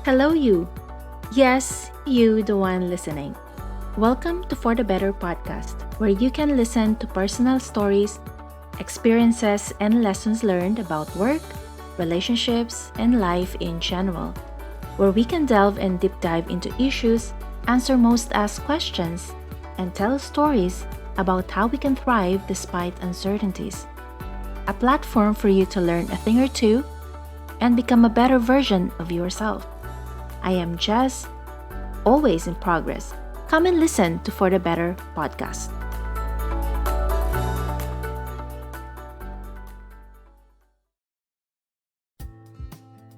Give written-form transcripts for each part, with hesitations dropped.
Hello, you. Yes, you, the one listening. Welcome to For the Better podcast, where you can listen to personal stories, experiences, and lessons learned about work, relationships, and life in general. Where we can delve and deep dive into issues, answer most asked questions, and tell stories about how we can thrive despite uncertainties. A platform for you to learn a thing or two and become a better version of yourself. I am Jess, always in progress. Come and listen to For the Better podcast.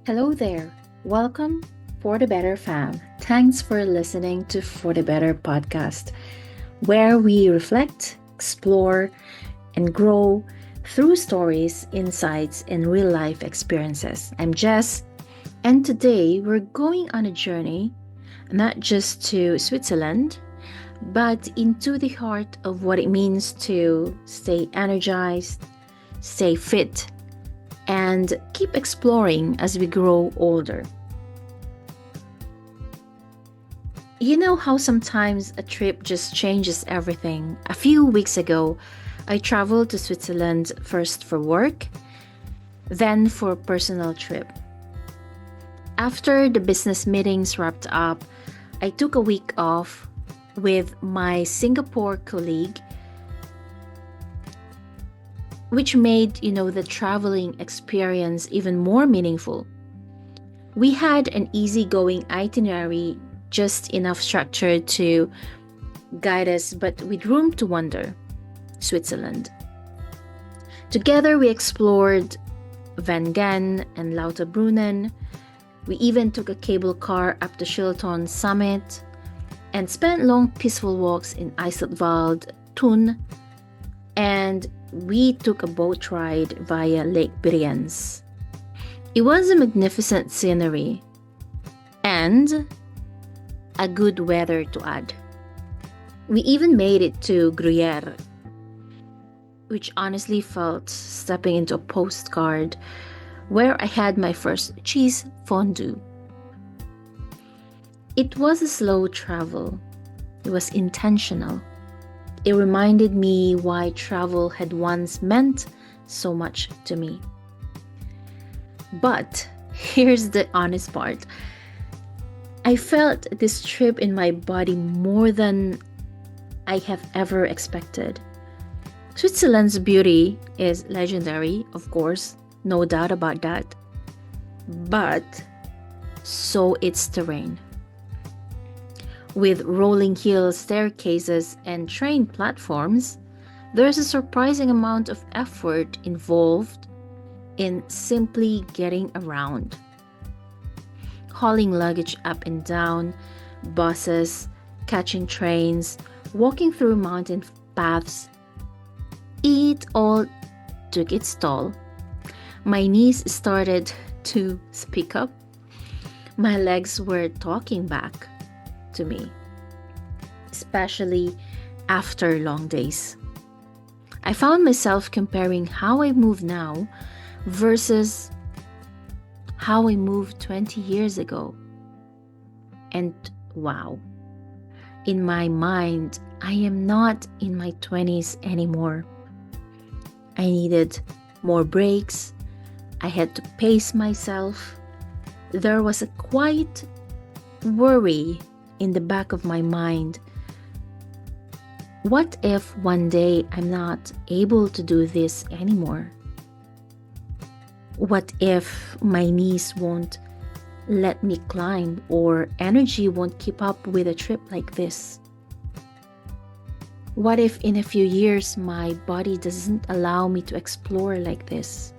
Hello there. Welcome, For the Better fam. Thanks for listening to For the Better podcast, where we reflect, explore, and grow through stories, insights, and real life experiences. I'm Jess, and today we're going on a journey not just to Switzerland, but into the heart of what it means to stay energized, stay fit, and keep exploring as we grow older. You know how sometimes a trip just changes everything? A few weeks ago, I traveled to Switzerland first for work, then for a personal trip. After the business meetings wrapped up, I took a week off with my Singapore colleague, which made, the traveling experience even more meaningful. We had an easygoing itinerary, just enough structure to guide us, but with room to wander. Switzerland. Together we explored Van Gen and Lauterbrunnen. We even took a cable car up the Schilton summit and spent long peaceful walks in Eiseltwald, Thun, and we took a boat ride via Lake Brienz. It was a magnificent scenery and a good weather to add. We even made it to Gruyere, which honestly felt stepping into a postcard where I had my first cheese fondue. It was a slow travel. It was intentional. It reminded me why travel had once meant so much to me. But here's the honest part. I felt this trip in my body more than I have ever expected. Switzerland's beauty is legendary, of course, no doubt about that. But so its terrain. With rolling hill staircases and train platforms, there's a surprising amount of effort involved in simply getting around. Hauling luggage up and down, buses, catching trains, walking through mountain paths, it all took its toll. My knees started to speak up. My legs were talking back to me, especially after long days. I found myself comparing how I move now versus how I moved 20 years ago. And wow, in my mind, I am not in my 20s anymore. I needed more breaks. I had to pace myself. There was a quiet worry in the back of my mind. What if one day I'm not able to do this anymore? What if my knees won't let me climb or energy won't keep up with a trip like this? What if in a few years my body doesn't allow me to explore like this?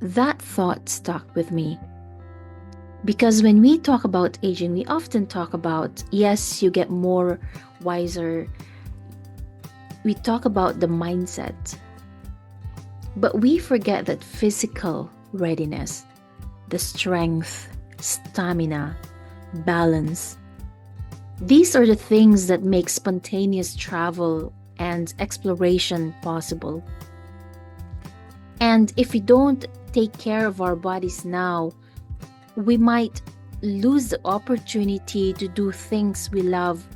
That thought stuck with me. Because when we talk about aging, we often talk about, yes, you get more wiser. We talk about the mindset. But we forget that physical readiness, the strength, stamina, balance, these are the things that make spontaneous travel and exploration possible. And if we don't take care of our bodies now, we might lose the opportunity to do things we love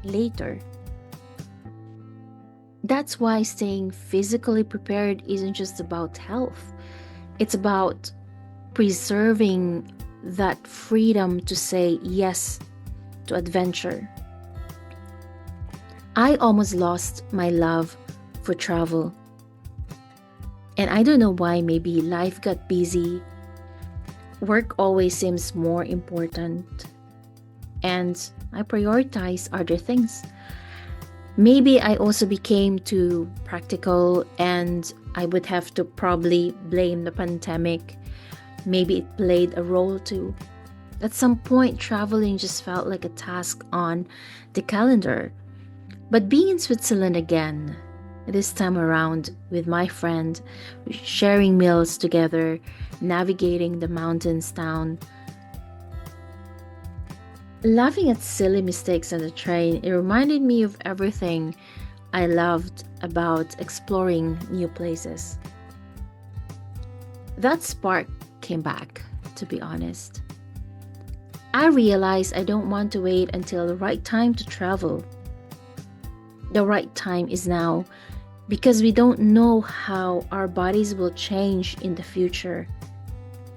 later. That's why staying physically prepared isn't just about health, it's about preserving that freedom to say yes to adventure. I almost lost my love for travel. And I don't know why. Maybe life got busy, work always seems more important, and I prioritize other things. Maybe I also became too practical, and I would have to probably blame the pandemic. Maybe it played a role too. At some point, traveling just felt like a task on the calendar. But being in Switzerland again, this time around with my friend, sharing meals together, navigating the mountains down, laughing at silly mistakes on the train, it reminded me of everything I loved about exploring new places. That spark came back, to be honest. I realized I don't want to wait until the right time to travel. The right time is now, because we don't know how our bodies will change in the future.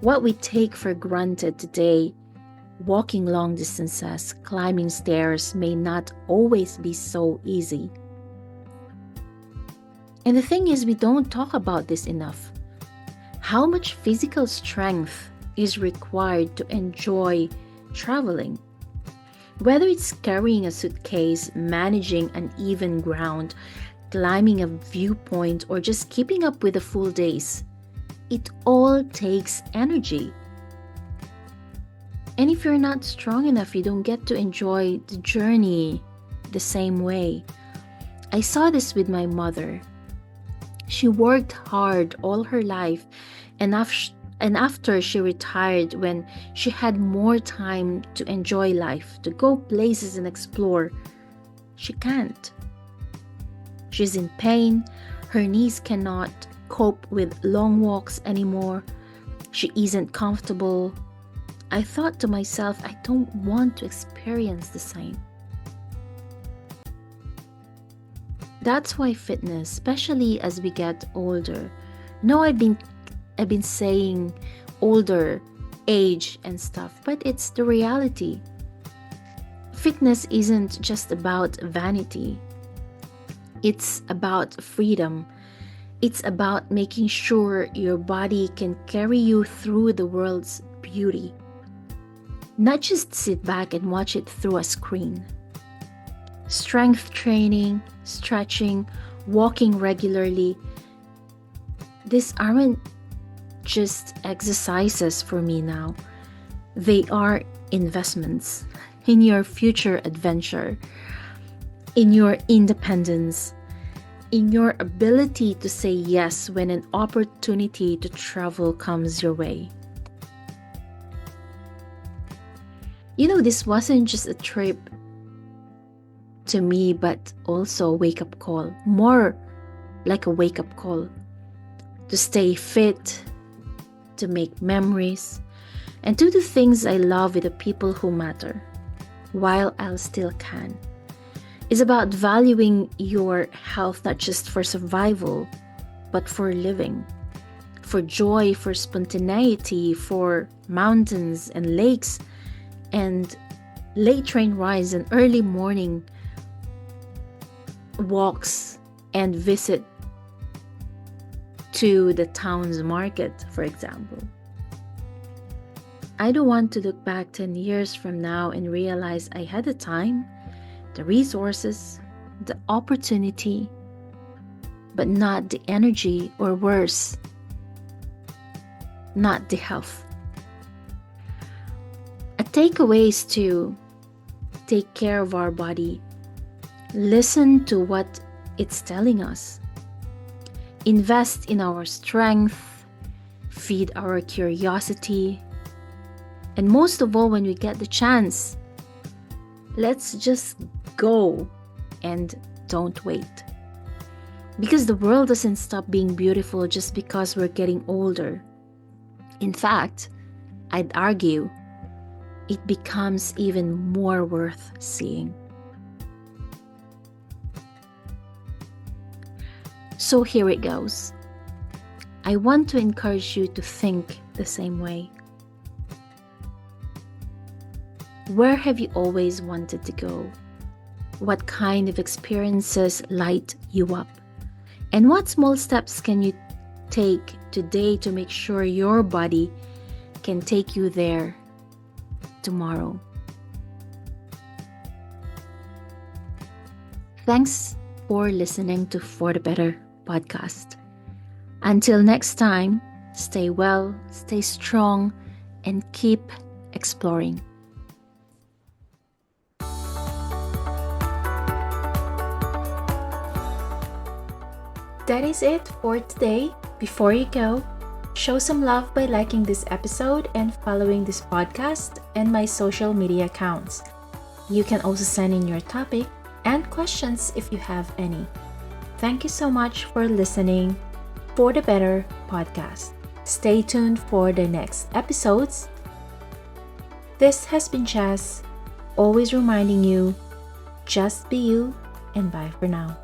What we take for granted today, walking long distances, climbing stairs, may not always be so easy. And the thing is, we don't talk about this enough. How much physical strength is required to enjoy traveling? Whether it's carrying a suitcase, managing uneven ground, climbing a viewpoint, or just keeping up with the full days, it all takes energy. And if you're not strong enough, you don't get to enjoy the journey the same way. I saw this with my mother. She worked hard all her life, and after she retired, when she had more time to enjoy life, to go places and explore, she can't. She's in pain. Her knees cannot cope with long walks anymore. She isn't comfortable. I thought to myself, I don't want to experience the same. That's why fitness, especially as we get older. No, I've been saying older, age and stuff, but it's the reality. Fitness isn't just about vanity. It's about freedom. It's about making sure your body can carry you through the world's beauty. Not just sit back and watch it through a screen. Strength training, stretching, walking regularly. These aren't just exercises for me now. They are investments in your future adventure, in your independence, in your ability to say yes when an opportunity to travel comes your way. You know, this wasn't just a trip to me, but also a wake-up call. More like a wake-up call. To stay fit, to make memories, and do the things I love with the people who matter, while I still can. It's about valuing your health not just for survival, but for living. For joy, for spontaneity, for mountains and lakes, and late train rides and early morning walks and visit to the town's market, for example. I don't want to look back 10 years from now and realize I had the time, the resources, the opportunity, but not the energy, or worse, not the health. A takeaway is to take care of our body. Listen to what it's telling us. Invest in our strength, feed our curiosity, and most of all, when we get the chance, let's just go and don't wait. Because the world doesn't stop being beautiful just because we're getting older. In fact, I'd argue it becomes even more worth seeing. So here it goes. I want to encourage you to think the same way. Where have you always wanted to go? What kind of experiences light you up? And what small steps can you take today to make sure your body can take you there tomorrow? Thanks for listening to For the Better podcast. Until next time, stay well, stay strong, and keep exploring. That is it for today. Before you go, show some love by liking this episode and following this podcast and my social media accounts. You can also send in your topic and questions if you have any. Thank you so much for listening For the Better podcast. Stay tuned for the next episodes. This has been Jess, always reminding you, just be you, and bye for now.